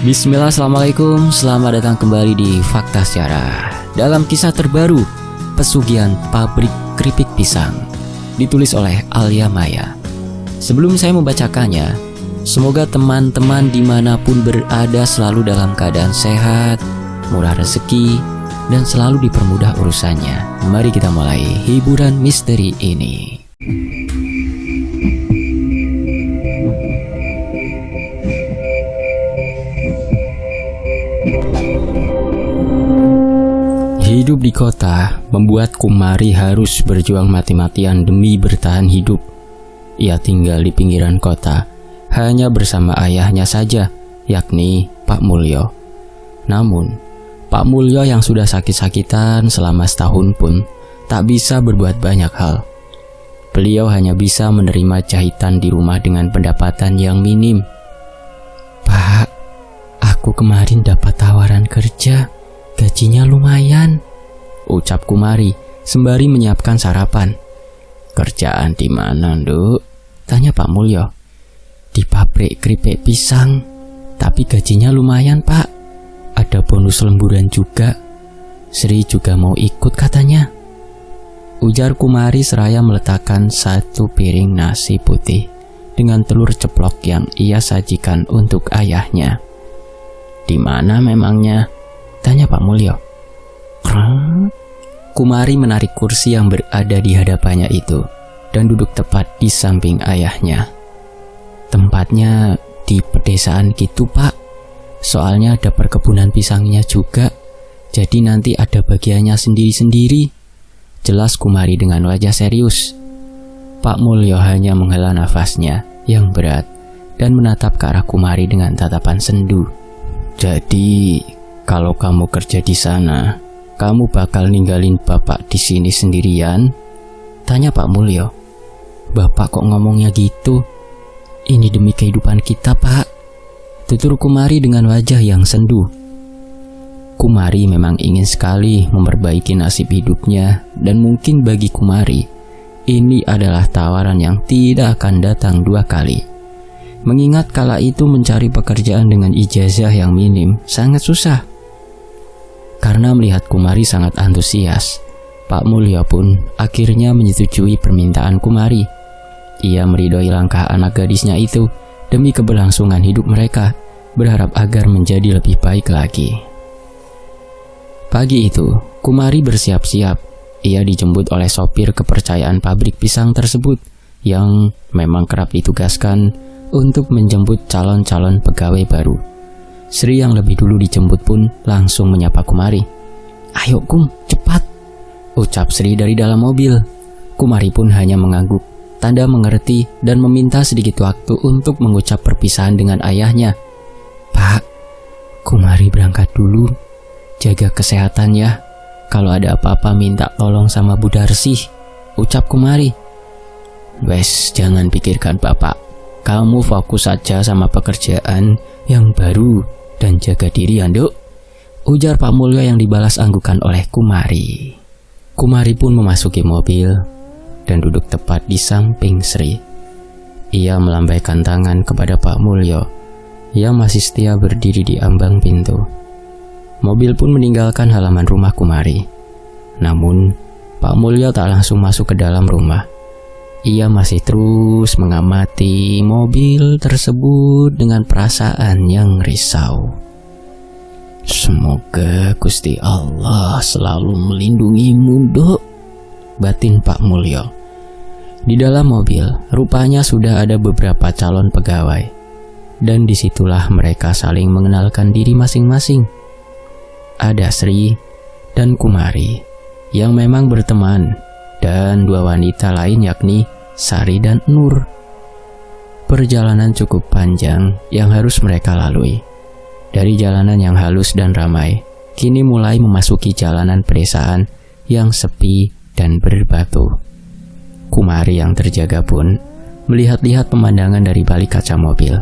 Bismillah, assalamualaikum. Selamat datang kembali di Fakta Sejarah. Dalam kisah terbaru, pesugihan pabrik keripik pisang, ditulis oleh Alia Maya. Sebelum saya membacakannya, semoga teman-teman dimanapun berada selalu dalam keadaan sehat, murah rezeki, dan selalu dipermudah urusannya. Mari kita mulai hiburan misteri ini. Hidup di kota membuat Kumari harus berjuang mati-matian demi bertahan hidup. Ia tinggal di pinggiran kota, hanya bersama ayahnya saja, yakni Pak Mulyo. Namun, Pak Mulyo yang sudah sakit-sakitan selama setahun pun tak bisa berbuat banyak hal. Beliau hanya bisa menerima jahitan di rumah dengan pendapatan yang minim. "Pak, aku kemarin dapat tawaran kerja. Gajinya lumayan," ucap Kumari sembari menyiapkan sarapan. "Kerjaan di mana, Nduk?" tanya Pak Mulyo. "Di pabrik keripik pisang, tapi gajinya lumayan, Pak. Ada bonus lemburan juga. Sri juga mau ikut katanya," ujar Kumari seraya meletakkan satu piring nasi putih dengan telur ceplok yang ia sajikan untuk ayahnya. "Di mana memangnya?" tanya Pak Mulyo. Kumari menarik kursi yang berada di hadapannya itu dan duduk tepat di samping ayahnya. "Tempatnya di pedesaan gitu, Pak. Soalnya ada perkebunan pisangnya juga, jadi nanti ada bagiannya sendiri-sendiri," jelas Kumari dengan wajah serius. Pak Mulyo hanya menghela nafasnya yang berat dan menatap ke arah Kumari dengan tatapan sendu. "Jadi, kalau kamu kerja di sana, kamu bakal ninggalin bapak di sini sendirian?" tanya Pak Mulyo. "Bapak kok ngomongnya gitu? Ini demi kehidupan kita, Pak," tutur Kumari dengan wajah yang sendu. Kumari memang ingin sekali memperbaiki nasib hidupnya, dan mungkin bagi Kumari, ini adalah tawaran yang tidak akan datang dua kali. Mengingat kala itu mencari pekerjaan dengan ijazah yang minim sangat susah. Karena melihat Kumari sangat antusias, Pak Mulyo pun akhirnya menyetujui permintaan Kumari. Ia meridhoi langkah anak gadisnya itu demi keberlangsungan hidup mereka, berharap agar menjadi lebih baik lagi. Pagi itu, Kumari bersiap-siap. Ia dijemput oleh sopir kepercayaan pabrik pisang tersebut yang memang kerap ditugaskan untuk menjemput calon-calon pegawai baru. Sri yang lebih dulu dijemput pun langsung menyapa Kumari. "Ayo Kum, cepat," ucap Sri dari dalam mobil. Kumari pun hanya mengangguk, tanda mengerti dan meminta sedikit waktu untuk mengucap perpisahan dengan ayahnya. "Pak, Kumari berangkat dulu. Jaga kesehatan ya. Kalau ada apa-apa minta tolong sama Bu Darsih," ucap Kumari. "Wes, jangan pikirkan bapak. Kamu fokus saja sama pekerjaan yang baru dan jaga diri ya, Nduk," ujar Pak Mulyo yang dibalas anggukan oleh Kumari. Kumari pun memasuki mobil dan duduk tepat di samping Sri. Ia melambaikan tangan kepada Pak Mulyo yang masih setia berdiri di ambang pintu. Mobil pun meninggalkan halaman rumah Kumari. Namun, Pak Mulyo tak langsung masuk ke dalam rumah. Ia masih terus mengamati mobil tersebut dengan perasaan yang risau. "Semoga Gusti Allah selalu melindungimu, Dok," batin Pak Mulyo. Di dalam mobil, rupanya sudah ada beberapa calon pegawai. Dan disitulah mereka saling mengenalkan diri masing-masing. Ada Sri dan Kumari yang memang berteman, dan dua wanita lain yakni Sari dan Nur. Perjalanan cukup panjang yang harus mereka lalui. Dari jalanan yang halus dan ramai, kini mulai memasuki jalanan pedesaan yang sepi dan berbatu. Kumari yang terjaga pun melihat-lihat pemandangan dari balik kaca mobil.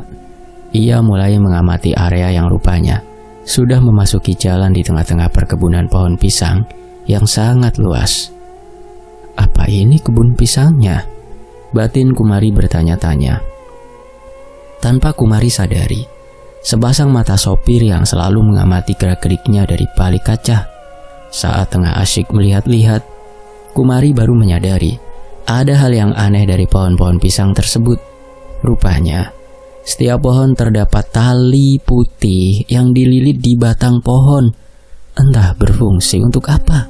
Ia mulai mengamati area yang rupanya sudah memasuki jalan di tengah-tengah perkebunan pohon pisang yang sangat luas. "Apa ini kebun pisangnya?" batin Kumari bertanya-tanya. Tanpa Kumari sadari, sepasang mata sopir yang selalu mengamati gerak-geriknya dari balik kaca. Saat tengah asyik melihat-lihat, Kumari baru menyadari ada hal yang aneh dari pohon-pohon pisang tersebut. Rupanya, setiap pohon terdapat tali putih yang dililit di batang pohon. Entah berfungsi untuk apa.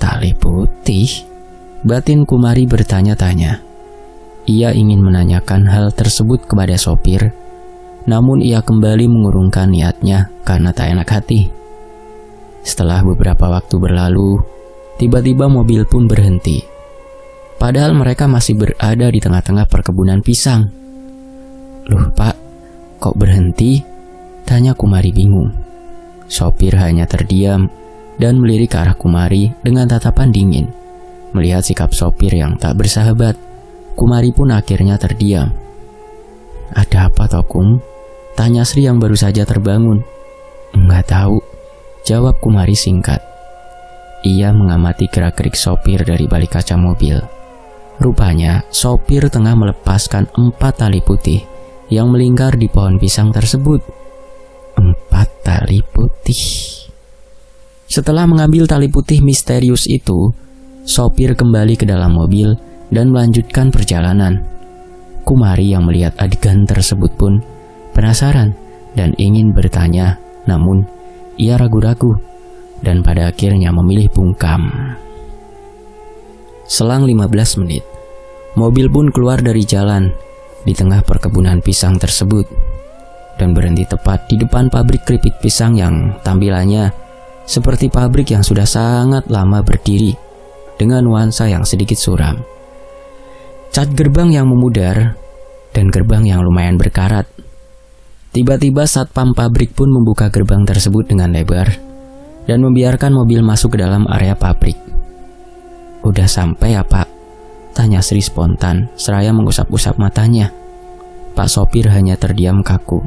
Tali putih? Batin Kumari bertanya-tanya. Ia ingin menanyakan hal tersebut kepada sopir, namun ia kembali mengurungkan niatnya karena tak enak hati. Setelah beberapa waktu berlalu, tiba-tiba mobil pun berhenti. Padahal mereka masih berada di tengah-tengah perkebunan pisang. "Loh Pak, kok berhenti?" tanya Kumari bingung. Sopir hanya terdiam dan melirik ke arah Kumari dengan tatapan dingin. Melihat sikap sopir yang tak bersahabat, Kumari pun akhirnya terdiam. "Ada apa toh Kum?" tanya Sri yang baru saja terbangun. "Enggak tahu," jawab Kumari singkat. Ia mengamati gerak-gerik sopir dari balik kaca mobil. Rupanya sopir tengah melepaskan 4 tali putih yang melingkar di pohon pisang tersebut. 4 tali putih. Setelah mengambil tali putih misterius itu, sopir kembali ke dalam mobil dan melanjutkan perjalanan. Kumari yang melihat adegan tersebut pun penasaran dan ingin bertanya, namun ia ragu-ragu dan pada akhirnya memilih bungkam. Selang 15 menit, mobil pun keluar dari jalan di tengah perkebunan pisang tersebut dan berhenti tepat di depan pabrik keripik pisang yang tampilannya seperti pabrik yang sudah sangat lama berdiri dengan nuansa yang sedikit suram. Cat gerbang yang memudar dan gerbang yang lumayan berkarat. Tiba-tiba satpam pabrik pun membuka gerbang tersebut dengan lebar dan membiarkan mobil masuk ke dalam area pabrik. "Udah sampai ya Pak?" tanya Sri spontan seraya mengusap-usap matanya. Pak sopir hanya terdiam kaku.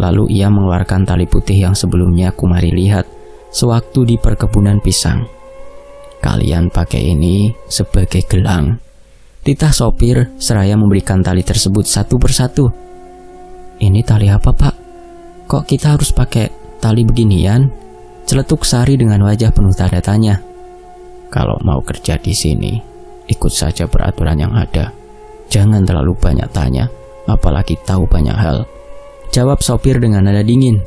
Lalu ia mengeluarkan tali putih yang sebelumnya Kumari lihat sewaktu di perkebunan pisang. "Kalian pakai ini sebagai gelang," titah sopir seraya memberikan tali tersebut satu persatu. "Ini tali apa Pak? Kok kita harus pakai tali beginian?" celetuk Sari dengan wajah penuh tanda tanya. "Kalau mau kerja di sini, ikut saja peraturan yang ada. Jangan terlalu banyak tanya, apalagi tahu banyak hal," jawab sopir dengan nada dingin.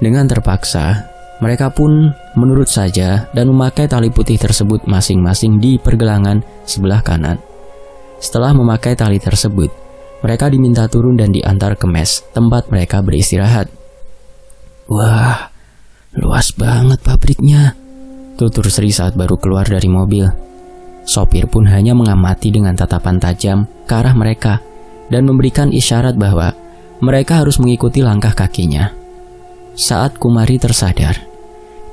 Dengan terpaksa, mereka pun menurut saja dan memakai tali putih tersebut masing-masing di pergelangan sebelah kanan. Setelah memakai tali tersebut, mereka diminta turun dan diantar ke mes tempat mereka beristirahat. "Wah, luas banget pabriknya," tutur Sri saat baru keluar dari mobil. Sopir pun hanya mengamati dengan tatapan tajam ke arah mereka dan memberikan isyarat bahwa mereka harus mengikuti langkah kakinya. Saat Kumari tersadar,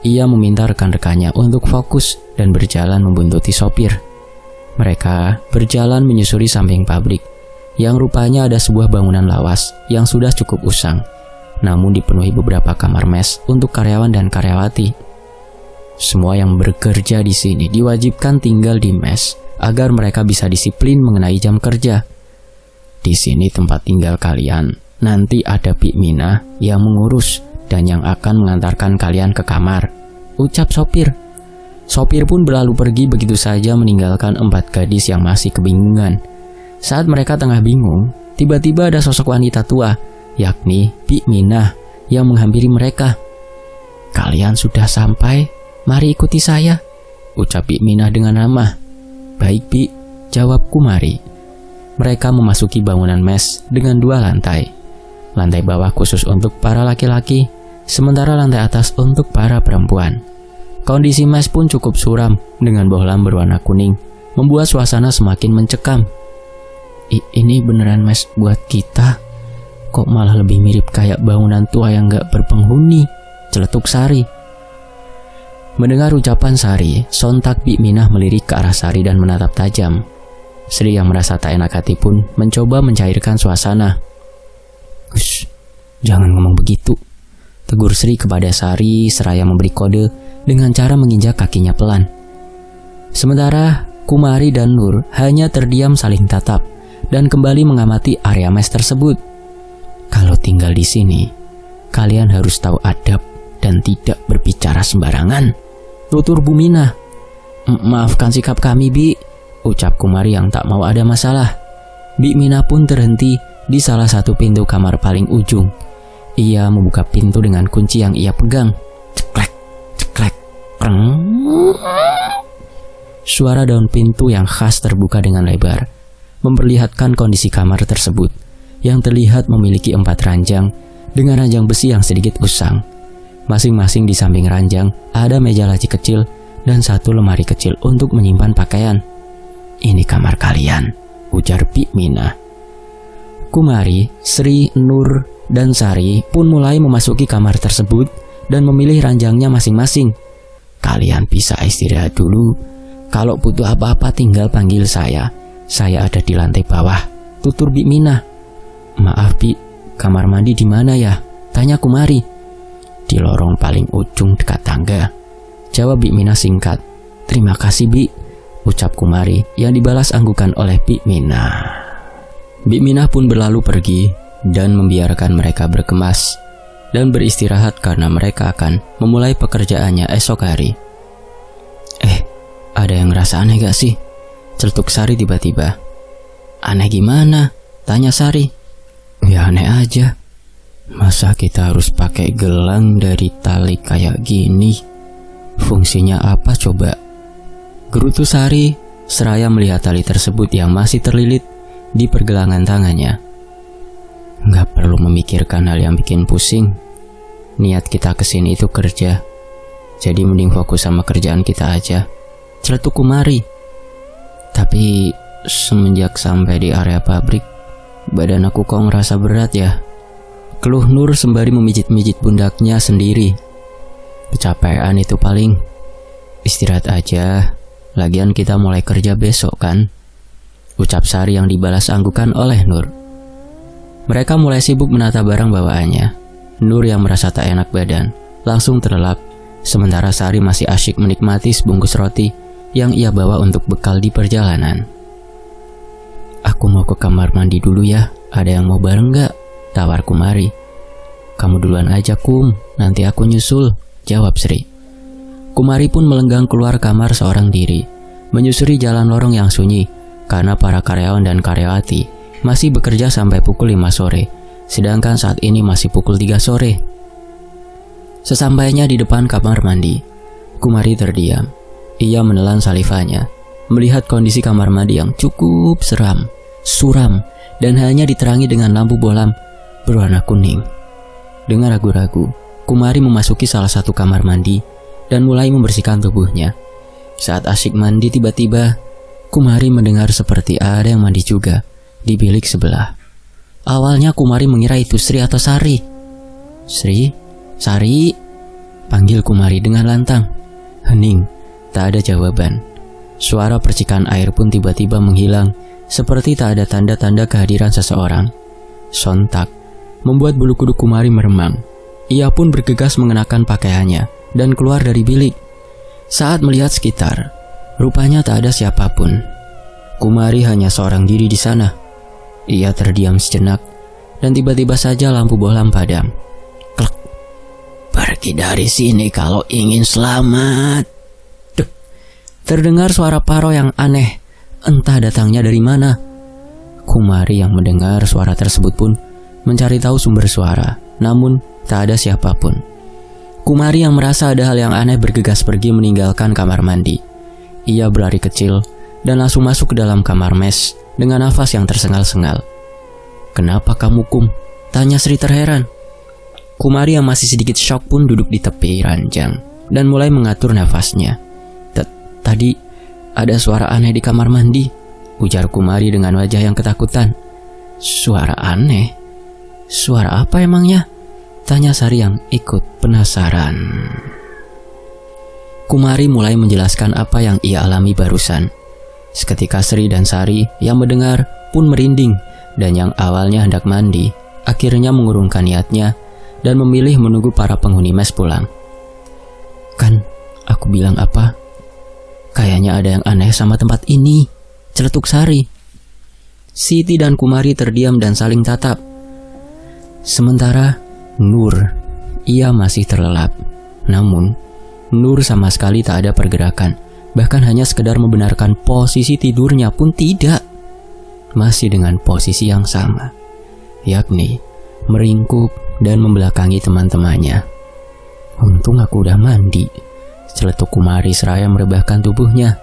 ia meminta rekan-rekannya untuk fokus dan berjalan membuntuti sopir. Mereka berjalan menyusuri samping pabrik yang rupanya ada sebuah bangunan lawas yang sudah cukup usang, namun dipenuhi beberapa kamar mes untuk karyawan dan karyawati. Semua yang bekerja di sini diwajibkan tinggal di mes agar mereka bisa disiplin mengenai jam kerja. "Di sini tempat tinggal kalian. Nanti ada Bik Mina yang mengurus dan yang akan mengantarkan kalian ke kamar," ucap sopir. Sopir pun berlalu pergi begitu saja meninggalkan 4 gadis yang masih kebingungan. Saat mereka tengah bingung, tiba-tiba ada sosok wanita tua, yakni Bik Mina, yang menghampiri mereka. "Kalian sudah sampai? Mari ikuti saya," ucap Bik Mina dengan ramah. "Baik Bik," jawab Kumari. Mereka memasuki bangunan mes dengan 2 lantai. Lantai bawah khusus untuk para laki-laki, sementara lantai atas untuk para perempuan. Kondisi mes pun cukup suram dengan bohlam berwarna kuning, membuat suasana semakin mencekam. "Ini beneran mes buat kita? Kok malah lebih mirip kayak bangunan tua yang gak berpenghuni?" celetuk Sari. Mendengar ucapan Sari, sontak Bik Minah melirik ke arah Sari dan menatap tajam. Sri yang merasa tak enak hati pun mencoba mencairkan suasana. "Hush, jangan ngomong begitu," tegur Sri kepada Sari seraya memberi kode dengan cara menginjak kakinya pelan. Sementara Kumari dan Nur hanya terdiam saling tatap dan kembali mengamati area mes tersebut. Kalau tinggal di sini, kalian harus tahu adab dan tidak berbicara sembarangan, tutur Bu Mina. Maafkan sikap kami, Bi, ucap Kumari yang tak mau ada masalah. Bi Mina pun terhenti di salah satu pintu kamar paling ujung. Ia membuka pintu dengan kunci yang ia pegang. Ceklek, ceklek, kreng. Suara daun pintu yang khas terbuka dengan lebar, memperlihatkan kondisi kamar tersebut, yang terlihat memiliki 4 ranjang dengan ranjang besi yang sedikit usang. Masing-masing di samping ranjang ada meja laci kecil dan 1 lemari kecil untuk menyimpan pakaian. Ini kamar kalian, ujar Bi Mina. Kumari, Sri, Nur, dan Sari pun mulai memasuki kamar tersebut dan memilih ranjangnya masing-masing. Kalian bisa istirahat dulu. Kalau butuh apa-apa tinggal panggil saya. Saya ada di lantai bawah, tutur Bi Mina. Maaf Bi, kamar mandi di mana ya? Tanya Kumari. Di lorong paling ujung dekat tangga, jawab Bi Mina singkat. Terima kasih Bi, ucap Kumari yang dibalas anggukan oleh Bi Mina. Bi Mina pun berlalu pergi dan membiarkan mereka berkemas dan beristirahat karena mereka akan memulai pekerjaannya esok hari. Ada yang ngerasa aneh gak sih? Celetuk Sari tiba-tiba. Aneh gimana? Tanya Sari. Ya aneh aja. Masa kita harus pakai gelang dari tali kayak gini? Fungsinya apa coba? Gerutu Sari seraya melihat tali tersebut yang masih terlilit di pergelangan tangannya. Nggak perlu memikirkan hal yang bikin pusing. Niat kita kesini itu kerja, jadi mending fokus sama kerjaan kita aja, celetuk Kumari. Tapi semenjak sampai di area pabrik, badan aku kok ngerasa berat ya, keluh Nur sembari memijit-mijit pundaknya sendiri. Kecapean itu paling. Istirahat aja, lagian kita mulai kerja besok kan, ucap Sari yang dibalas anggukan oleh Nur. Mereka mulai sibuk menata barang bawaannya. Nur yang merasa tak enak badan langsung terlelap, sementara Sari masih asyik menikmati sebungkus roti yang ia bawa untuk bekal di perjalanan. Aku mau ke kamar mandi dulu ya, ada yang mau bareng gak? Tawar Kumari. Kamu duluan aja Kum, nanti aku nyusul, jawab Sri. Kumari pun melenggang keluar kamar seorang diri, menyusuri jalan lorong yang sunyi, karena para karyawan dan karyawati masih bekerja sampai pukul 5 sore, sedangkan saat ini masih pukul 3 sore. Sesampainya di depan kamar mandi, Kumari terdiam. Ia menelan salivanya, melihat kondisi kamar mandi yang cukup suram, dan hanya diterangi dengan lampu bohlam berwarna kuning. Dengan ragu-ragu, Kumari memasuki salah satu kamar mandi dan mulai membersihkan tubuhnya. Saat asyik mandi, tiba-tiba Kumari mendengar seperti ada yang mandi juga di bilik sebelah. Awalnya Kumari mengira itu Sri atau Sari. Sri? Sari? Panggil Kumari dengan lantang. Hening, tak ada jawaban. Suara percikan air pun tiba-tiba menghilang, seperti tak ada tanda-tanda kehadiran seseorang. Sontak membuat bulu kuduk Kumari meremang. Ia pun bergegas mengenakan pakaiannya dan keluar dari bilik. Saat melihat sekitar, rupanya tak ada siapapun. Kumari hanya seorang diri di sana. Ia terdiam sejenak dan tiba-tiba saja lampu bohlam padam. Klek. Pergi dari sini kalau ingin selamat. Duh. Terdengar suara Paro yang aneh, entah datangnya dari mana. Kumari yang mendengar suara tersebut pun mencari tahu sumber suara, namun tak ada siapapun. Kumari yang merasa ada hal yang aneh bergegas pergi meninggalkan kamar mandi. Ia berlari kecil dan langsung masuk ke dalam kamar mes dengan nafas yang tersengal-sengal. Kenapa kamu Kum? Tanya Sri terheran. Kumari yang masih sedikit syok pun duduk di tepi ranjang dan mulai mengatur nafasnya. Tadi ada suara aneh di kamar mandi, ujar Kumari dengan wajah yang ketakutan. Suara aneh? Suara apa emangnya? Tanya Sari yang ikut penasaran. Kumari mulai menjelaskan apa yang ia alami barusan. Seketika Sri dan Sari yang mendengar pun merinding, dan yang awalnya hendak mandi akhirnya mengurungkan niatnya dan memilih menunggu para penghuni mes pulang. Kan aku bilang apa? Kayaknya ada yang aneh sama tempat ini, celetuk Sari. Siti dan Kumari terdiam dan saling tatap. Sementara Nur, ia masih terlelap. Namun, Nur sama sekali tak ada pergerakan. Bahkan hanya sekedar membenarkan posisi tidurnya pun tidak. Masih dengan posisi yang sama, yakni meringkuk dan membelakangi teman-temannya. Untung aku udah mandi, celetuk Kumari seraya merebahkan tubuhnya.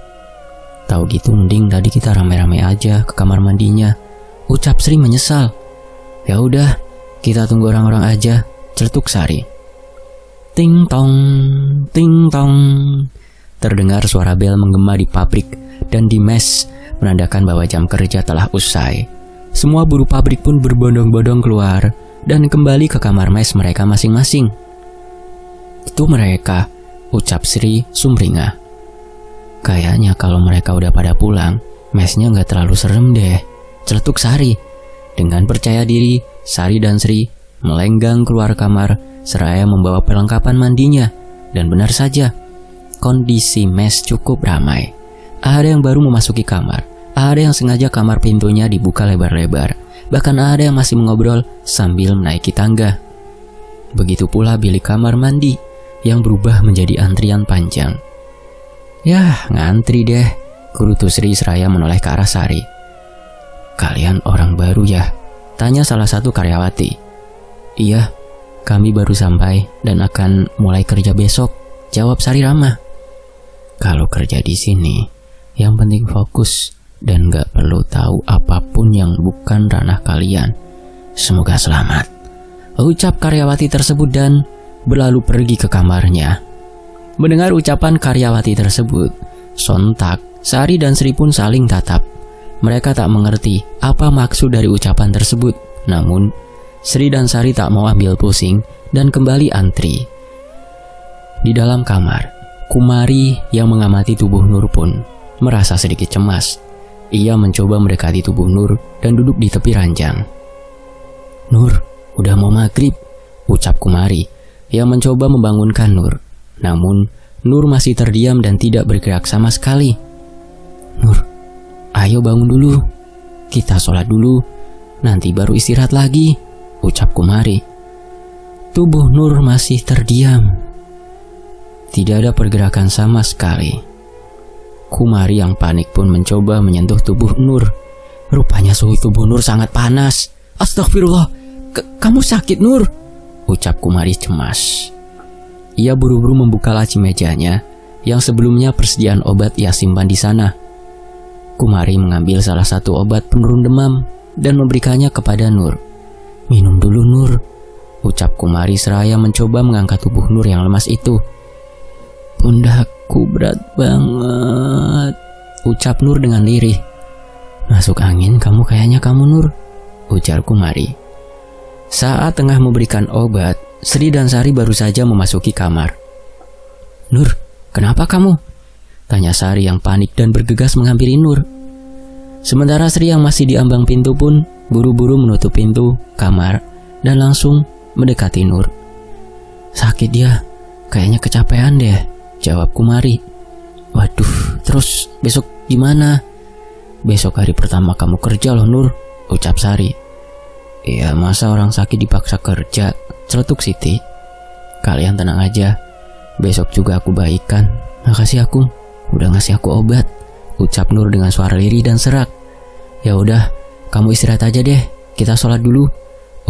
Tahu gitu mending tadi kita rame-rame aja ke kamar mandinya, ucap Sri menyesal. Ya udah, kita tunggu orang-orang aja, celetuk Sari. Ting tong, ting tong. Terdengar suara bel menggema di pabrik dan di mes, menandakan bahwa jam kerja telah usai. Semua buruh pabrik pun berbondong-bondong keluar dan kembali ke kamar mes mereka masing-masing. Itu mereka, ucap Sri sumringah. Kayaknya kalau mereka udah pada pulang, mesnya gak terlalu serem deh, celetuk Sari. Dengan percaya diri, Sari dan Sri melenggang keluar kamar seraya membawa perlengkapan mandinya. Dan benar saja, kondisi mes cukup ramai. Ada yang baru memasuki kamar, ada yang sengaja kamar pintunya dibuka lebar-lebar, bahkan ada yang masih mengobrol sambil menaiki tangga. Begitu pula bilik kamar mandi yang berubah menjadi antrian panjang. Yah, ngantri deh, gerutu Sri seraya menoleh ke arah Sari. Kalian orang baru ya? Tanya salah satu karyawati. Iya, kami baru sampai dan akan mulai kerja besok, jawab Sari ramah. Kalau kerja di sini, yang penting fokus dan gak perlu tahu apapun yang bukan ranah kalian. Semoga selamat, ucap karyawati tersebut dan berlalu pergi ke kamarnya. Mendengar ucapan karyawati tersebut, sontak Sari dan Sri pun saling tatap. Mereka tak mengerti apa maksud dari ucapan tersebut. Namun, Sri dan Sari tak mau ambil pusing dan kembali antri. Di dalam kamar, Kumari yang mengamati tubuh Nur pun merasa sedikit cemas. Ia mencoba mendekati tubuh Nur dan duduk di tepi ranjang. Nur, udah mau maghrib, ucap Kumari yang mencoba membangunkan Nur. Namun, Nur masih terdiam dan tidak bergerak sama sekali. Nur, ayo bangun dulu. Kita sholat dulu, nanti baru istirahat lagi, ucap Kumari. Tubuh Nur masih terdiam. Tidak ada pergerakan sama sekali. Kumari yang panik pun mencoba menyentuh tubuh Nur. Rupanya suhu tubuh Nur sangat panas. Astagfirullah, kamu sakit Nur, ucap Kumari cemas. Ia buru-buru membuka laci mejanya yang sebelumnya persediaan obat ia simpan di sana. Kumari mengambil salah satu obat penurun demam dan memberikannya kepada Nur. Minum dulu Nur, ucap Kumari seraya mencoba mengangkat tubuh Nur yang lemas itu. Pundakku berat banget, ucap Nur dengan lirih. Masuk angin kamu kayaknya kamu Nur, ujar Kumari. Saat tengah memberikan obat, Sri dan Sari baru saja memasuki kamar. Nur, kenapa kamu? Tanya Sari yang panik dan bergegas menghampiri Nur. Sementara Sri yang masih di ambang pintu pun buru-buru menutup pintu kamar dan langsung mendekati Nur. Sakit dia, kayaknya kecapean deh, jawab Kumari. Waduh, terus besok gimana? Besok hari pertama kamu kerja loh Nur, ucap Sari. Iya, masa orang sakit dipaksa kerja, celetuk Siti. Kalian tenang aja, besok juga aku baikan. Makasih aku, udah ngasih aku obat, ucap Nur dengan suara lirih dan serak. Ya udah, kamu istirahat aja deh, kita sholat dulu,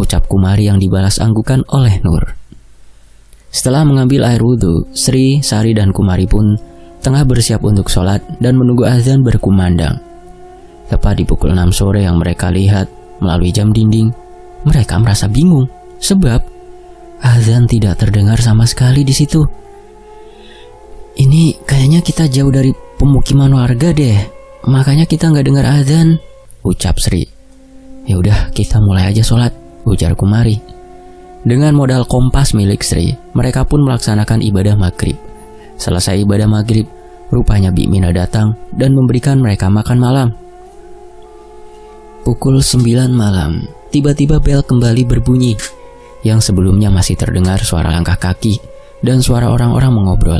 ucap Kumari yang dibalas anggukan oleh Nur. Setelah mengambil air wudhu, Sri, Sari dan Kumari pun tengah bersiap untuk sholat dan menunggu azan berkumandang. Tepat di pukul 6 sore yang mereka lihat melalui jam dinding, mereka merasa bingung sebab azan tidak terdengar sama sekali di situ. Ini kayaknya kita jauh dari pemukiman warga deh, makanya kita nggak dengar azan, ucap Sri. Ya udah, kita mulai aja sholat, ujar Kumari. Dengan modal kompas milik Sri, mereka pun melaksanakan ibadah maghrib. Selesai ibadah maghrib, rupanya Bi Mina datang dan memberikan mereka makan malam. Pukul 9 malam, tiba-tiba bel kembali berbunyi. Yang sebelumnya masih terdengar suara langkah kaki dan suara orang-orang mengobrol,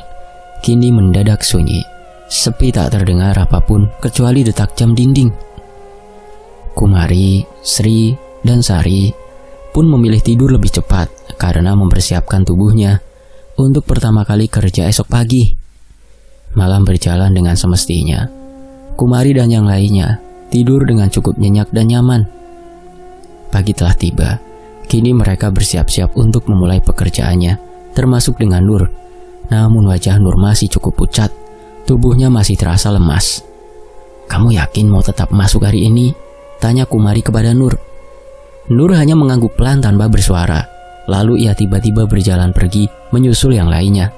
kini mendadak sunyi. Sepi, tak terdengar apapun kecuali detak jam dinding. Kumari, Sri, dan Sari pun memilih tidur lebih cepat karena mempersiapkan tubuhnya untuk pertama kali kerja esok pagi. Malam berjalan dengan semestinya. Kumari dan yang lainnya tidur dengan cukup nyenyak dan nyaman. Pagi telah tiba. Kini mereka bersiap-siap untuk memulai pekerjaannya, termasuk dengan Nur. Namun wajah Nur masih cukup pucat. Tubuhnya masih terasa lemas. "Kamu yakin mau tetap masuk hari ini?" tanya Kumari kepada Nur. Nur hanya mengangguk pelan tanpa bersuara. Lalu ia tiba-tiba berjalan pergi menyusul yang lainnya.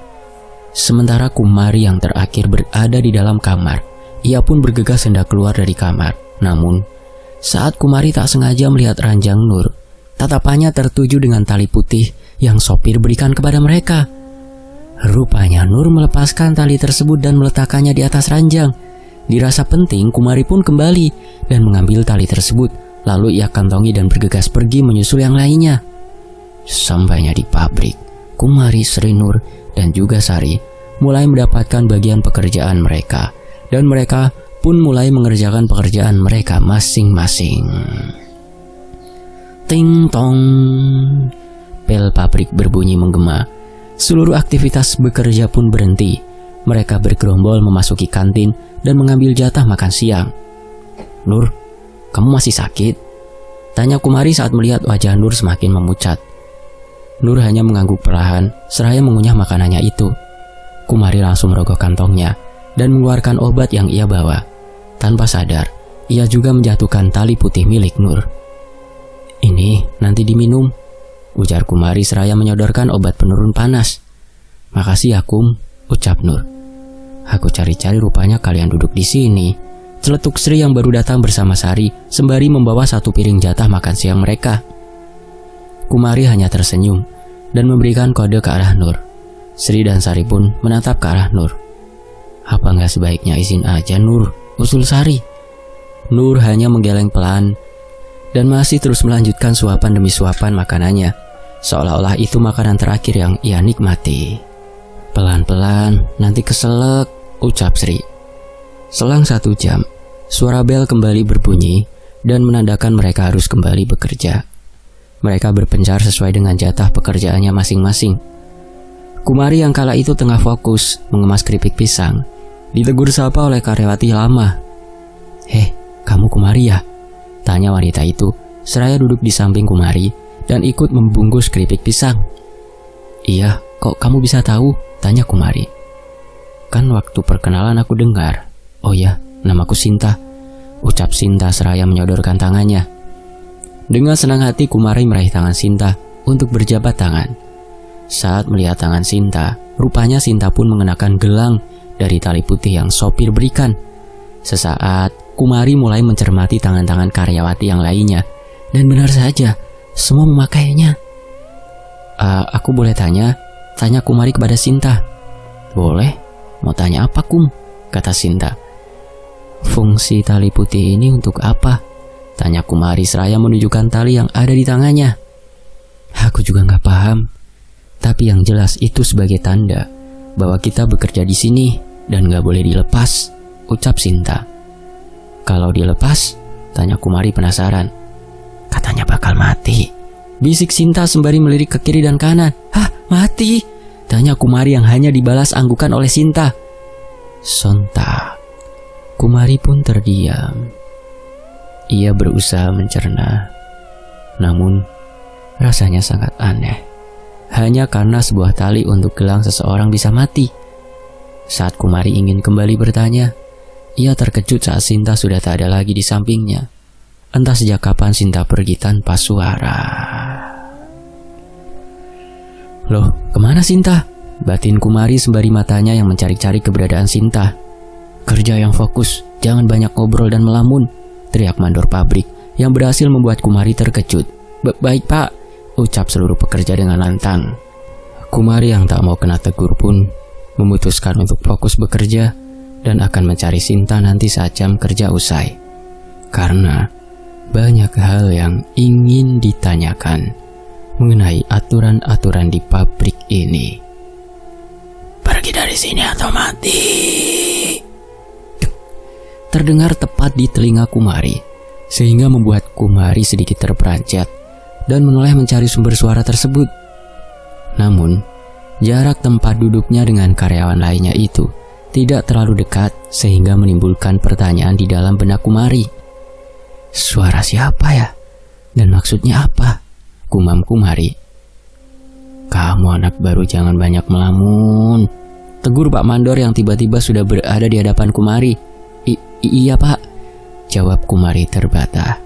Sementara Kumari yang terakhir berada di dalam kamar. Ia pun bergegas hendak keluar dari kamar. Namun, saat Kumari tak sengaja melihat ranjang Nur, tatapannya tertuju dengan tali putih yang sopir berikan kepada mereka. Rupanya Nur melepaskan tali tersebut dan meletakkannya di atas ranjang. Dirasa penting, Kumari pun kembali dan mengambil tali tersebut. Lalu ia kantongi dan bergegas pergi menyusul yang lainnya. Sampainya di pabrik, Kumari, Sri Nur, dan juga Sari mulai mendapatkan bagian pekerjaan mereka. Dan mereka pun mulai mengerjakan pekerjaan mereka masing-masing. Ting tong, bel pabrik berbunyi menggema. Seluruh aktivitas bekerja pun berhenti. Mereka bergerombol memasuki kantin dan mengambil jatah makan siang. "Nur, kamu masih sakit?" tanya Kumari saat melihat wajah Nur semakin memucat. Nur hanya mengangguk perlahan seraya mengunyah makanannya itu. Kumari langsung merogoh kantongnya dan mengeluarkan obat yang ia bawa. Tanpa sadar, ia juga menjatuhkan tali putih milik Nur. "Ini nanti diminum," ujar Kumari seraya menyodorkan obat penurun panas. "Makasih ya, Kum," ucap Nur. "Aku cari-cari rupanya kalian duduk di sini," celetuk Sri yang baru datang bersama Sari sembari membawa satu piring jatah makan siang mereka. Kumari hanya tersenyum dan memberikan kode ke arah Nur. Sri dan Sari pun menatap ke arah Nur. "Apa nggak sebaiknya izin aja, Nur?" usul Sari. Nur hanya menggeleng pelan dan masih terus melanjutkan suapan demi suapan makanannya, seolah-olah itu makanan terakhir yang ia nikmati. "Pelan-pelan, nanti keselak," ucap Sri. Selang 1 jam, suara bel kembali berbunyi dan menandakan mereka harus kembali bekerja. Mereka berpencar sesuai dengan jatah pekerjaannya masing-masing. Kumari yang kala itu tengah fokus mengemas keripik pisang, ditegur sapa oleh karyawati lama. "Heh, kamu Kumari ya?" tanya wanita itu seraya duduk di samping Kumari dan ikut membungkus keripik pisang. "Iya, kok kamu bisa tahu?" tanya Kumari. "Kan waktu perkenalan aku dengar." "Oh ya, namaku Sinta," ucap Sinta seraya menyodorkan tangannya. Dengan senang hati Kumari meraih tangan Sinta untuk berjabat tangan. Saat melihat tangan Sinta, rupanya Sinta pun mengenakan gelang dari tali putih yang sopir berikan. Sesaat, Kumari mulai mencermati tangan-tangan karyawati yang lainnya. Dan benar saja, semua memakainya. Aku boleh tanya?" tanya Kumari kepada Sinta. "Boleh, mau tanya apa, Kum?" kata Sinta. "Fungsi tali putih ini untuk apa?" tanya Kumari seraya menunjukkan tali yang ada di tangannya. "Aku juga nggak paham, tapi yang jelas itu sebagai tanda bahwa kita bekerja di sini dan nggak boleh dilepas," ucap Sinta. "Kalau dilepas?" tanya Kumari penasaran. "Katanya bakal mati," bisik Sinta sembari melirik ke kiri dan kanan. "Hah, mati?" tanya Kumari yang hanya dibalas anggukan oleh Sinta. Sontak, Kumari pun terdiam. Ia berusaha mencerna, namun rasanya sangat aneh. Hanya karena sebuah tali untuk gelang seseorang bisa mati. Saat Kumari ingin kembali bertanya, ia terkejut saat Sinta sudah tak ada lagi di sampingnya. Entah sejak kapan Sinta pergi tanpa suara. "Loh, kemana Sinta?" batin Kumari sembari matanya yang mencari-cari keberadaan Sinta. "Kerja yang fokus, jangan banyak ngobrol dan melamun," teriak mandor pabrik yang berhasil membuat Kumari terkejut. "Baik Pak," ucap seluruh pekerja dengan lantang. Kumari yang tak mau kena tegur pun memutuskan untuk fokus bekerja dan akan mencari Sinta nanti saat jam kerja usai. Karena banyak hal yang ingin ditanyakan mengenai aturan-aturan di pabrik ini. "Pergi dari sini atau mati," terdengar tepat di telinga Kumari, sehingga membuat Kumari sedikit terperanjat. dan menoleh mencari sumber suara tersebut. Namun, jarak tempat duduknya dengan karyawan lainnya itu tidak terlalu dekat sehingga menimbulkan pertanyaan di dalam benak Kumari. Suara siapa ya? Dan maksudnya apa? Gumam Kumari. Kamu anak baru jangan banyak melamun, tegur Pak Mandor yang tiba-tiba sudah berada di hadapan Kumari. Iya Pak, jawab Kumari terbata.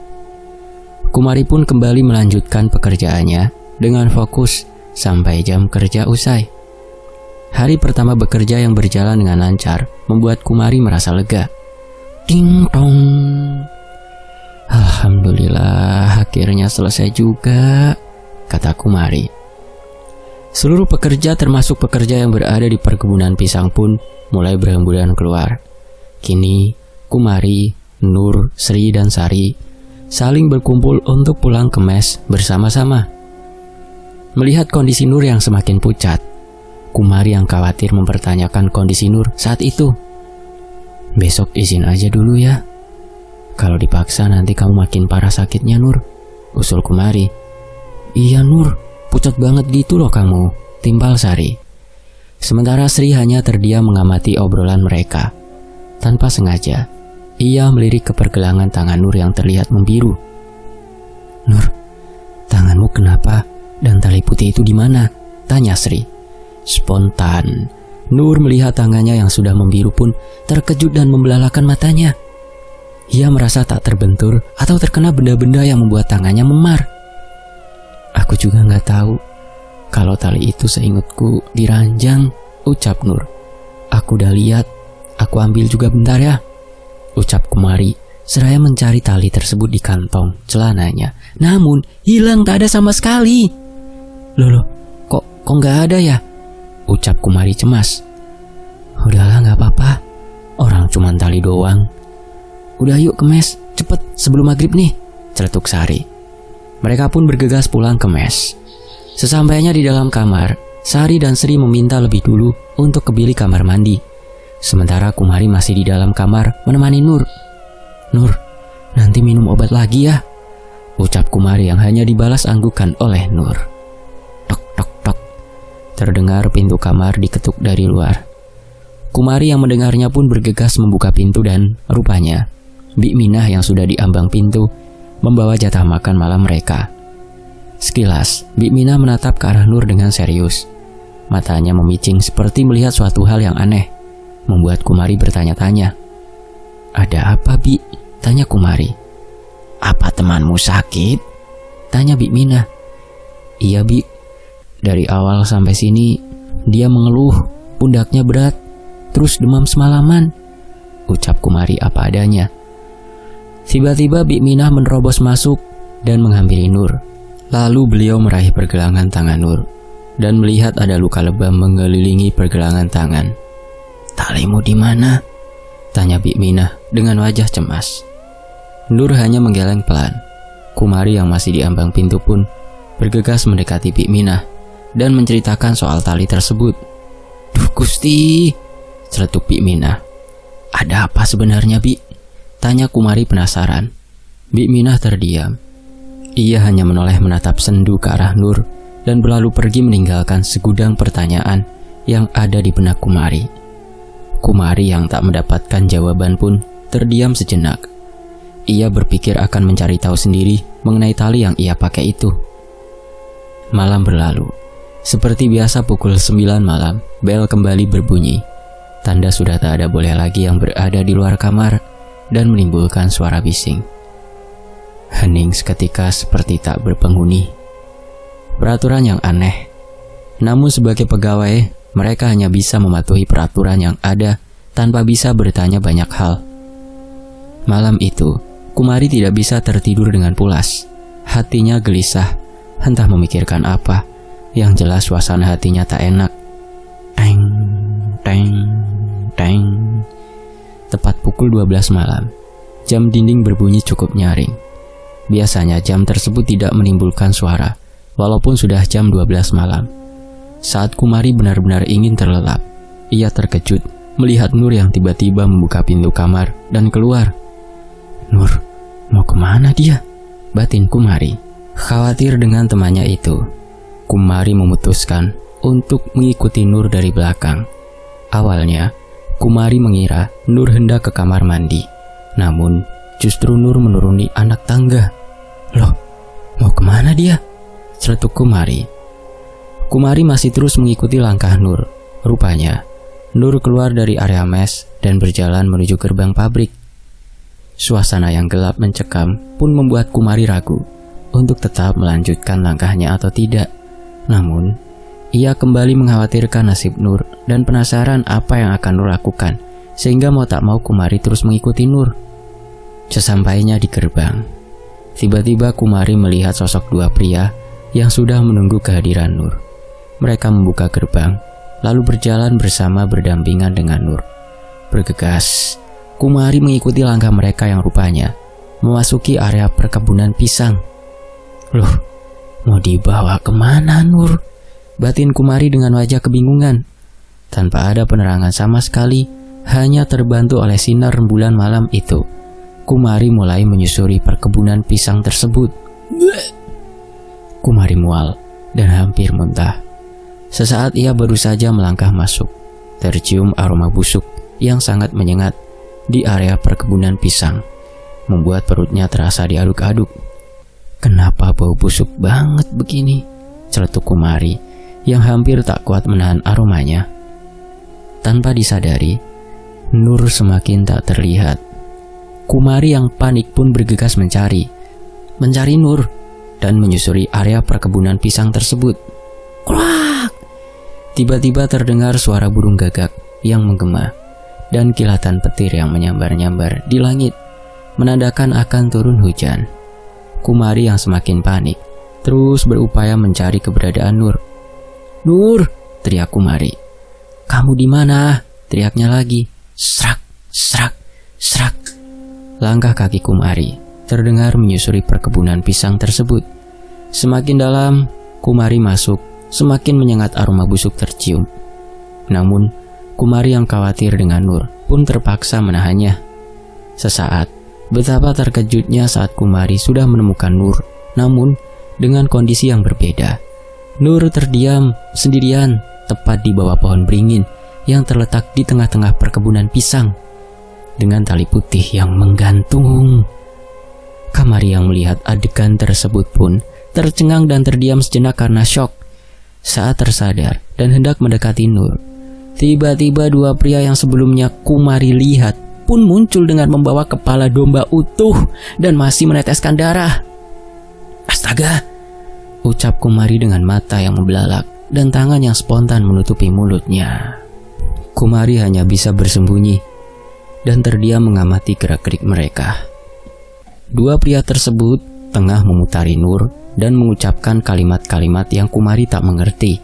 Kumari pun kembali melanjutkan pekerjaannya dengan fokus sampai jam kerja usai. Hari pertama bekerja yang berjalan dengan lancar membuat Kumari merasa lega. Ting tong. Alhamdulillah, akhirnya selesai juga, kata Kumari. Seluruh pekerja termasuk pekerja yang berada di perkebunan pisang pun mulai berhamburan keluar. Kini Kumari, Nur, Sri, dan Sari saling berkumpul untuk pulang ke mes bersama-sama. Melihat kondisi Nur yang semakin pucat, Kumari yang khawatir mempertanyakan kondisi Nur saat itu. Besok izin aja dulu ya. Kalau dipaksa nanti kamu makin parah sakitnya Nur, usul Kumari. Iya Nur, pucat banget gitu loh kamu, timpal Sari. Sementara Sri hanya terdiam mengamati obrolan mereka. Tanpa sengaja, ia melirik ke pergelangan tangan Nur yang terlihat membiru. Nur, tanganmu kenapa? Dan tali putih itu di mana? Tanya Sri. Spontan, Nur melihat tangannya yang sudah membiru pun terkejut dan membelalakan matanya. Ia merasa tak terbentur atau terkena benda-benda yang membuat tangannya memar. Aku juga nggak tahu. Kalau tali itu seingatku diranjang, ucap Nur. Aku udah lihat. Aku ambil juga bentar ya, ucap Kumari seraya mencari tali tersebut di kantong celananya. Namun hilang, tak ada sama sekali. Loh, kok nggak ada ya? Ucap Kumari cemas. Udahlah nggak apa-apa, orang cuma tali doang. Udah yuk ke mes, cepet sebelum maghrib nih, celetuk Sari. Mereka pun bergegas pulang ke mes. Sesampainya di dalam kamar, Sari dan Sri meminta lebih dulu untuk ke bilik kamar mandi. Sementara Kumari masih di dalam kamar menemani Nur. Nur, nanti minum obat lagi ya, ucap Kumari yang hanya dibalas anggukan oleh Nur. Tok tok tok. Terdengar pintu kamar diketuk dari luar. Kumari yang mendengarnya pun bergegas membuka pintu dan rupanya Bik Minah yang sudah di ambang pintu membawa jatah makan malam mereka. Sekilas, Bik Minah menatap ke arah Nur dengan serius. Matanya memicing seperti melihat suatu hal yang aneh, membuat Kumari bertanya-tanya. Ada apa, Bi? Tanya Kumari. Apa temanmu sakit? Tanya Bik Minah. Iya, Bi. Dari awal sampai sini, dia mengeluh, pundaknya berat, terus demam semalaman, ucap Kumari apa adanya. Tiba-tiba Bik Minah menerobos masuk dan menghampiri Nur. Lalu beliau meraih pergelangan tangan Nur dan melihat ada luka lebam mengelilingi pergelangan tangan. Talimu di mana? Tanya Bik Minah dengan wajah cemas. Nur hanya menggeleng pelan. Kumari yang masih di ambang pintu pun bergegas mendekati Bik Minah dan menceritakan soal tali tersebut. Duh Gusti, celetuk Bik Minah. Ada apa sebenarnya, Bi? Tanya Kumari penasaran. Bik Minah terdiam. Ia hanya menoleh menatap sendu ke arah Nur dan berlalu pergi meninggalkan segudang pertanyaan yang ada di benak Kumari. Kumari yang tak mendapatkan jawaban pun terdiam sejenak. Ia berpikir akan mencari tahu sendiri mengenai tali yang ia pakai itu. Malam berlalu. Seperti biasa pukul 9 malam, bel kembali berbunyi. Tanda sudah tak ada boleh lagi yang berada di luar kamar dan menimbulkan suara bising. Hening seketika seperti tak berpenghuni. Peraturan yang aneh. Namun sebagai pegawai, mereka hanya bisa mematuhi peraturan yang ada tanpa bisa bertanya banyak hal. Malam itu, Kumari tidak bisa tertidur dengan pulas. Hatinya gelisah, entah memikirkan apa. Yang jelas suasana hatinya tak enak. Teng, teng, teng. Tepat pukul 12 malam, jam dinding berbunyi cukup nyaring. Biasanya jam tersebut tidak menimbulkan suara, walaupun sudah jam 12 malam. Saat Kumari benar-benar ingin terlelap, ia terkejut melihat Nur yang tiba-tiba membuka pintu kamar dan keluar. Nur, mau kemana dia? Batin Kumari. Khawatir dengan temannya itu, Kumari memutuskan untuk mengikuti Nur dari belakang. Awalnya, Kumari mengira Nur hendak ke kamar mandi. Namun, justru Nur menuruni anak tangga. "Loh, mau kemana dia?" celetuk Kumari. Kumari masih terus mengikuti langkah Nur. Rupanya, Nur keluar dari area mes dan berjalan menuju gerbang pabrik. Suasana yang gelap mencekam pun membuat Kumari ragu untuk tetap melanjutkan langkahnya atau tidak. Namun, ia kembali mengkhawatirkan nasib Nur dan penasaran apa yang akan Nur lakukan, sehingga mau tak mau Kumari terus mengikuti Nur. Sesampainya di gerbang, tiba-tiba Kumari melihat sosok dua pria yang sudah menunggu kehadiran Nur. Mereka membuka gerbang, lalu berjalan bersama berdampingan dengan Nur. Bergegas, Kumari mengikuti langkah mereka yang rupanya memasuki area perkebunan pisang. "Loh, mau dibawa kemana Nur?" batin Kumari dengan wajah kebingungan. Tanpa ada penerangan sama sekali, hanya terbantu oleh sinar rembulan malam itu, Kumari mulai menyusuri perkebunan pisang tersebut. Kumari mual dan hampir muntah. Sesaat ia baru saja melangkah masuk, tercium aroma busuk yang sangat menyengat di area perkebunan pisang, membuat perutnya terasa diaduk-aduk. "Kenapa bau busuk banget begini?" celetuk Kumari yang hampir tak kuat menahan aromanya. Tanpa disadari, Nur semakin tak terlihat. Kumari yang panik pun bergegas mencari Nur dan menyusuri area perkebunan pisang tersebut. Kuak! Tiba-tiba terdengar suara burung gagak yang menggema dan kilatan petir yang menyambar-nyambar di langit, menandakan akan turun hujan. Kumari yang semakin panik terus berupaya mencari keberadaan Nur. "Nur!" teriak Kumari. "Kamu di mana?" teriaknya lagi. Serak, serak, serak. Langkah kaki Kumari terdengar menyusuri perkebunan pisang tersebut. Semakin dalam Kumari masuk, semakin menyengat aroma busuk tercium. Namun, Kumari yang khawatir dengan Nur pun terpaksa menahannya. Sesaat, betapa terkejutnya saat Kumari sudah menemukan Nur, namun dengan kondisi yang berbeda. Nur terdiam sendirian tepat di bawah pohon beringin yang terletak di tengah-tengah perkebunan pisang dengan tali putih yang menggantung. Kumari yang melihat adegan tersebut pun tercengang dan terdiam sejenak karena syok. Saat tersadar dan hendak mendekati Nur, tiba-tiba dua pria yang sebelumnya Kumari lihat pun muncul dengan membawa kepala domba utuh dan masih meneteskan darah. "Astaga!" ucap Kumari dengan mata yang membelalak dan tangan yang spontan menutupi mulutnya. Kumari hanya bisa bersembunyi dan terdiam mengamati gerak-gerik mereka. Dua pria tersebut tengah memutari Nur dan mengucapkan kalimat-kalimat yang Kumari tak mengerti.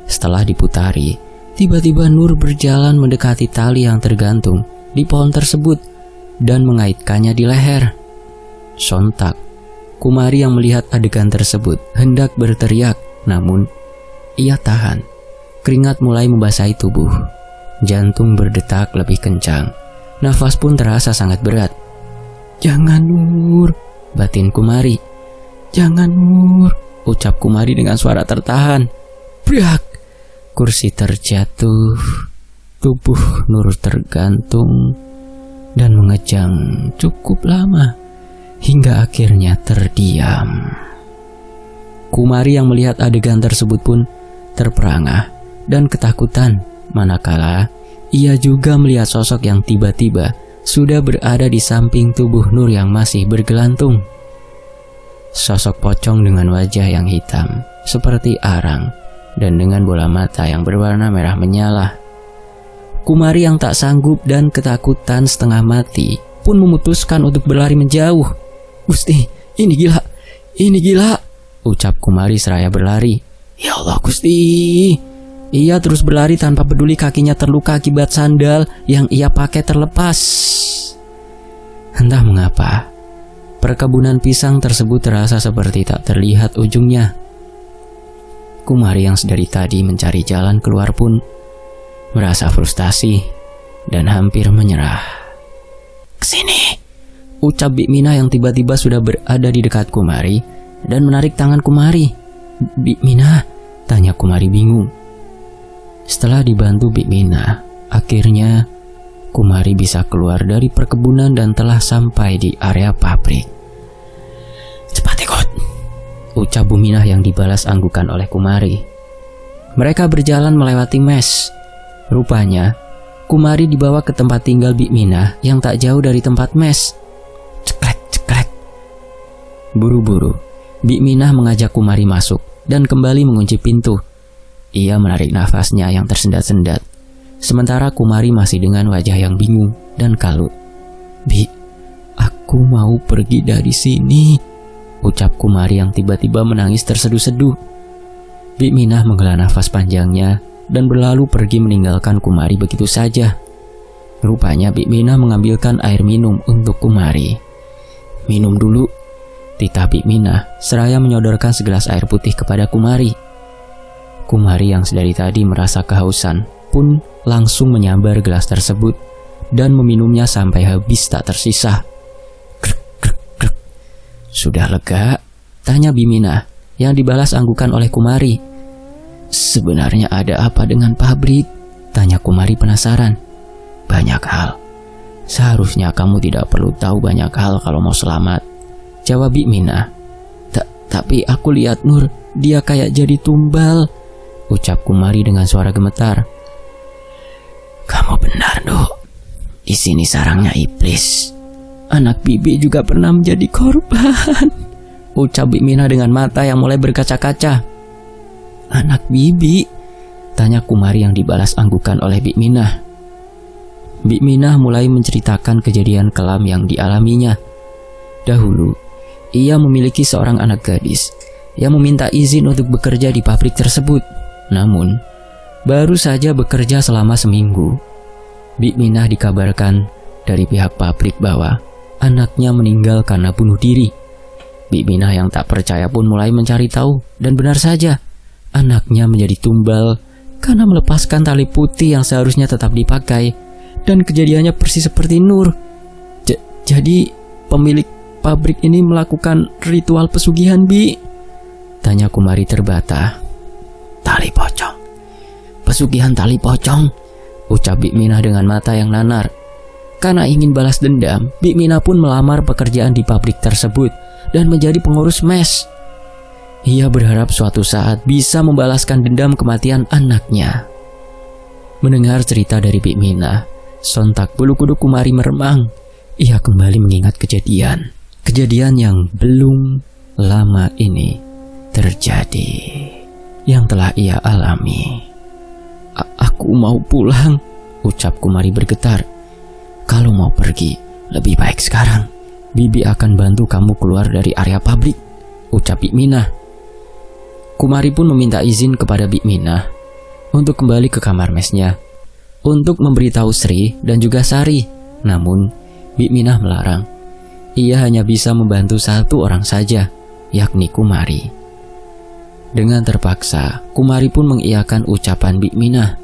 Setelah diputari, tiba-tiba Nur berjalan mendekati tali yang tergantung di pohon tersebut dan mengaitkannya di leher. Sontak, Kumari yang melihat adegan tersebut hendak berteriak, namun ia tahan. Keringat mulai membasahi tubuh. Jantung berdetak lebih kencang. Nafas pun terasa sangat berat. "Jangan Nur," batin Kumari. "Jangan Nur," ucap Kumari dengan suara tertahan. Brak! Kursi terjatuh. Tubuh Nur tergantung dan mengejang cukup lama hingga akhirnya terdiam. Kumari yang melihat adegan tersebut pun terperangah dan ketakutan, manakala ia juga melihat sosok yang tiba-tiba sudah berada di samping tubuh Nur yang masih bergelantung. Sosok pocong dengan wajah yang hitam seperti arang dan dengan bola mata yang berwarna merah menyala. Kumari yang tak sanggup dan ketakutan setengah mati pun memutuskan untuk berlari menjauh. "Gusti, ini gila, ini gila," ucap Kumari seraya berlari. "Ya Allah Gusti." Ia terus berlari tanpa peduli kakinya terluka akibat sandal yang ia pakai terlepas. Entah mengapa, perkebunan pisang tersebut terasa seperti tak terlihat ujungnya. Kumari yang sedari tadi mencari jalan keluar pun merasa frustasi dan hampir menyerah. "Kesini," ucap Bik Mina yang tiba-tiba sudah berada di dekat Kumari dan menarik tangan Kumari. "Bik Minah?" tanya Kumari bingung. Setelah dibantu Bik Minah, akhirnya Kumari bisa keluar dari perkebunan dan telah sampai di area pabrik. "Cepat ikut," ucap Bu Minah yang dibalas anggukan oleh Kumari. Mereka berjalan melewati mes. Rupanya, Kumari dibawa ke tempat tinggal Bik Minah yang tak jauh dari tempat mes. Ceklek, ceklek. Buru-buru, Bik Minah mengajak Kumari masuk dan kembali mengunci pintu. Ia menarik nafasnya yang tersendat-sendat, sementara Kumari masih dengan wajah yang bingung dan kalut. "Bi, aku mau pergi dari sini," ucap Kumari yang tiba-tiba menangis terseduh-seduh. Bik Minah menghela nafas panjangnya dan berlalu pergi meninggalkan Kumari begitu saja. Rupanya Bik Minah mengambilkan air minum untuk Kumari. "Minum dulu," titah Bik Minah seraya menyodorkan segelas air putih kepada Kumari. Kumari yang sedari tadi merasa kehausan pun langsung menyambar gelas tersebut dan meminumnya sampai habis tak tersisa. "Krek, krek, krek. Sudah lega?" tanya Bik Minah yang dibalas anggukan oleh Kumari. "Sebenarnya ada apa dengan pabrik?" tanya Kumari penasaran. "Banyak hal. Seharusnya kamu tidak perlu tahu banyak hal kalau mau selamat," jawab Bik Minah. Tapi aku lihat Nur, dia kayak jadi tumbal," ucap Kumari dengan suara gemetar. "Kamu benar, Dok. Di sini sarangnya iblis. Anak Bibi juga pernah menjadi korban," ucap Bik Minah dengan mata yang mulai berkaca-kaca. "Anak Bibi?" tanya Kumari yang dibalas anggukan oleh Bik Minah. Bik Minah mulai menceritakan kejadian kelam yang dialaminya. Dahulu, ia memiliki seorang anak gadis yang meminta izin untuk bekerja di pabrik tersebut. Namun, baru saja bekerja selama seminggu, Bik Minah dikabarkan dari pihak pabrik bahwa anaknya meninggal karena bunuh diri. Bik Minah yang tak percaya pun mulai mencari tahu, dan benar saja, anaknya menjadi tumbal karena melepaskan tali putih yang seharusnya tetap dipakai, dan kejadiannya persis seperti Nur. Jadi pemilik pabrik ini melakukan ritual pesugihan, Bi? Tanya Kumari terbata. "Tali pocong. Pesugihan tali pocong," ucap Bik Minah dengan mata yang nanar. Karena ingin balas dendam, Bik Minah pun melamar pekerjaan di pabrik tersebut dan menjadi pengurus mes. Ia berharap suatu saat bisa membalaskan dendam kematian anaknya. Mendengar cerita dari Bik Minah, sontak bulu kuduk Kumari meremang. Ia kembali mengingat kejadian yang belum lama ini terjadi, yang telah ia alami. Aku mau pulang," ucap Kumari bergetar. "Kalau mau pergi, lebih baik sekarang. Bibi akan bantu kamu keluar dari area pabrik," ucap Bik Minah. Kumari pun meminta izin kepada Bik Minah untuk kembali ke kamar mesnya untuk memberitahu Sri dan juga Sari. Namun, Bik Minah melarang. Ia hanya bisa membantu satu orang saja, yakni Kumari. Dengan terpaksa, Kumari pun mengiyakan ucapan Bik Minah.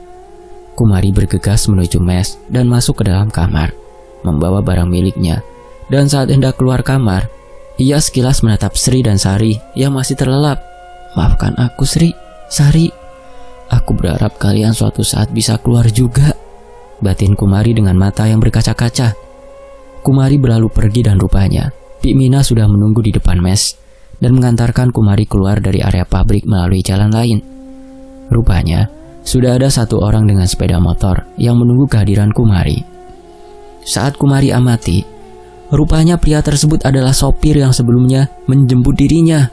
Kumari bergegas menuju mes dan masuk ke dalam kamar, membawa barang miliknya. Dan saat hendak keluar kamar, ia sekilas menatap Sri dan Sari yang masih terlelap. "Maafkan aku, Sri, Sari. Aku berharap kalian suatu saat bisa keluar juga," batin Kumari dengan mata yang berkaca-kaca. Kumari berlalu pergi dan rupanya Bik Minah sudah menunggu di depan mes dan mengantarkan Kumari keluar dari area pabrik melalui jalan lain. Rupanya, sudah ada satu orang dengan sepeda motor yang menunggu kehadiran Kumari. Saat Kumari amati, rupanya pria tersebut adalah sopir yang sebelumnya menjemput dirinya.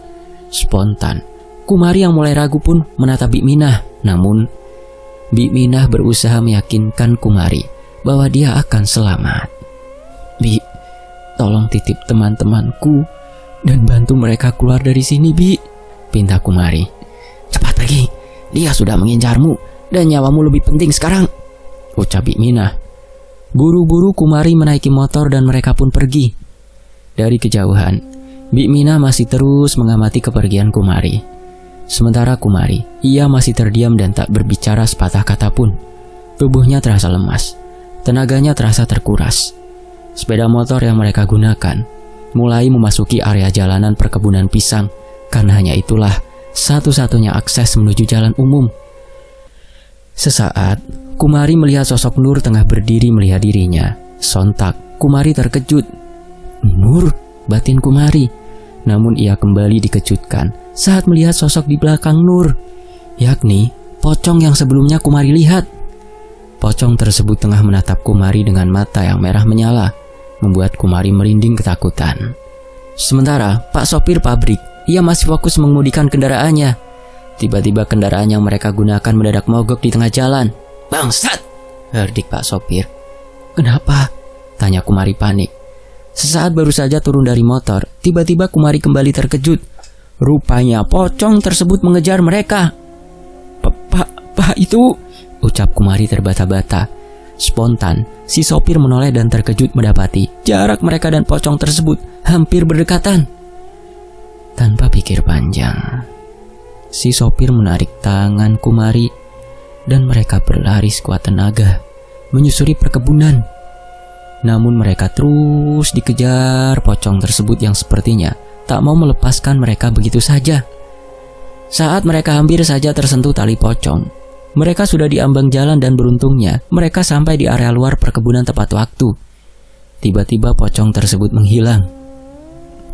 Spontan, Kumari yang mulai ragu pun menatap Bik Minah. Namun, Bik Minah berusaha meyakinkan Kumari bahwa dia akan selamat. "Bi, tolong titip teman-temanku dan bantu mereka keluar dari sini, Bi," pinta Kumari. "Cepat pergi, dia sudah mengincarmu dan nyawamu lebih penting sekarang," ucap Bik Minah. Buru-buru Kumari menaiki motor dan mereka pun pergi. Dari kejauhan, Bik Minah masih terus mengamati kepergian Kumari. Sementara Kumari, ia masih terdiam dan tak berbicara sepatah kata pun. Tubuhnya terasa lemas, tenaganya terasa terkuras. Sepeda motor yang mereka gunakan mulai memasuki area jalanan perkebunan pisang karena hanya itulah satu-satunya akses menuju jalan umum. Sesaat, Kumari melihat sosok Nur tengah berdiri melihat dirinya. Sontak, Kumari terkejut. "Nur," batin Kumari. Namun ia kembali dikejutkan saat melihat sosok di belakang Nur, yakni pocong yang sebelumnya Kumari lihat. Pocong tersebut tengah menatap Kumari dengan mata yang merah menyala, membuat Kumari merinding ketakutan. Sementara Pak sopir pabrik, ia masih fokus mengemudikan kendaraannya. Tiba-tiba kendaraan yang mereka gunakan mendadak mogok di tengah jalan. "Bangsat!" herdik Pak sopir. "Kenapa?" tanya Kumari panik. Sesaat baru saja turun dari motor, tiba-tiba Kumari kembali terkejut. Rupanya pocong tersebut mengejar mereka. Pak itu," ucap Kumari terbata-bata. Spontan, si sopir menoleh dan terkejut mendapati jarak mereka dan pocong tersebut hampir berdekatan. Tanpa pikir panjang, si sopir menarik tangan Kumari dan mereka berlari sekuat tenaga menyusuri perkebunan. Namun mereka terus dikejar pocong tersebut yang sepertinya tak mau melepaskan mereka begitu saja. Saat mereka hampir saja tersentuh tali pocong, mereka sudah di ambang jalan dan beruntungnya mereka sampai di area luar perkebunan tepat waktu. Tiba-tiba pocong tersebut menghilang.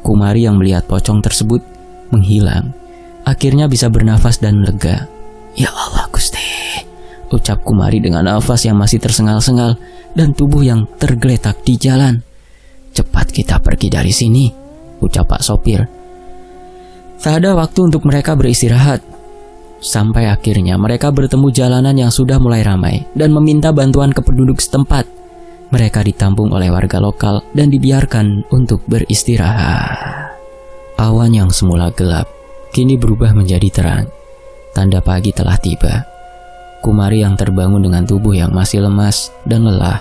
Kumari yang melihat pocong tersebut menghilang akhirnya bisa bernafas dan lega. "Ya Allah Gusti," ucap Kumari dengan nafas yang masih tersengal-sengal dan tubuh yang tergeletak di jalan. "Cepat kita pergi dari sini," ucap Pak sopir. Tak ada waktu untuk mereka beristirahat. Sampai akhirnya mereka bertemu jalanan yang sudah mulai ramai dan meminta bantuan ke penduduk setempat. Mereka ditampung oleh warga lokal dan dibiarkan untuk beristirahat. Awan yang semula gelap kini berubah menjadi terang. Tanda pagi telah tiba. Kumari yang terbangun dengan tubuh yang masih lemas dan lelah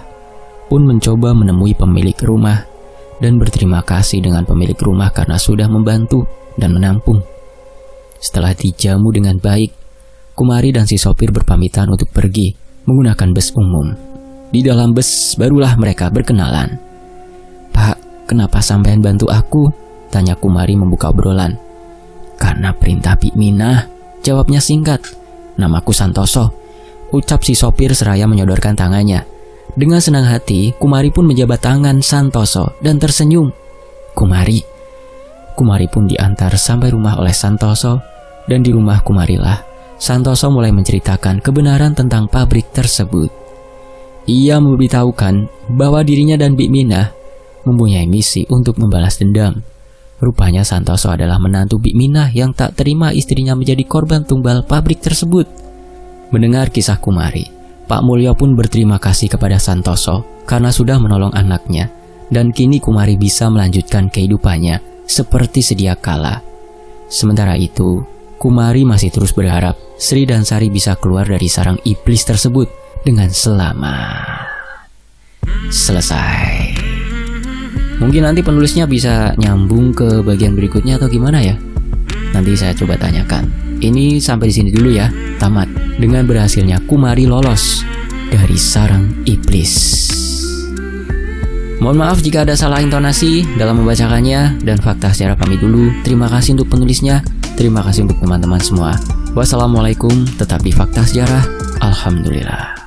pun mencoba menemui pemilik rumah dan berterima kasih dengan pemilik rumah karena sudah membantu dan menampung. Setelah dijamu dengan baik, Kumari dan si sopir berpamitan untuk pergi menggunakan bus umum. Di dalam bus barulah mereka berkenalan. "Pak, kenapa sampean bantu aku?" tanya Kumari membuka obrolan. "Karena perintah Bik Minah," jawabnya singkat. "Namaku Santoso," ucap si sopir seraya menyodorkan tangannya. Dengan senang hati, Kumari pun menjabat tangan Santoso dan tersenyum. Kumari pun diantar sampai rumah oleh Santoso, dan di rumah Kumarilah Santoso mulai menceritakan kebenaran tentang pabrik tersebut. Ia memberitahukan bahwa dirinya dan Bik Minah mempunyai misi untuk membalas dendam. Rupanya Santoso adalah menantu Bik Minah yang tak terima istrinya menjadi korban tumbal pabrik tersebut. Mendengar kisah Kumari, Pak Mulyo pun berterima kasih kepada Santoso karena sudah menolong anaknya, dan kini Kumari bisa melanjutkan kehidupannya seperti sedia kala. Sementara itu, Kumari masih terus berharap Sri dan Sari bisa keluar dari sarang iblis tersebut dengan selamat. Selesai. Mungkin nanti penulisnya bisa nyambung ke bagian berikutnya atau gimana ya? Nanti saya coba tanyakan. Ini sampai di sini dulu ya. Tamat dengan berhasilnya Kumari lolos dari sarang iblis. Mohon maaf jika ada salah intonasi dalam membacakannya, dan fakta secara pamit dulu. Terima kasih untuk penulisnya. Terima kasih untuk teman-teman semua. Wassalamualaikum, tetap di Fakta Sejarah. Alhamdulillah.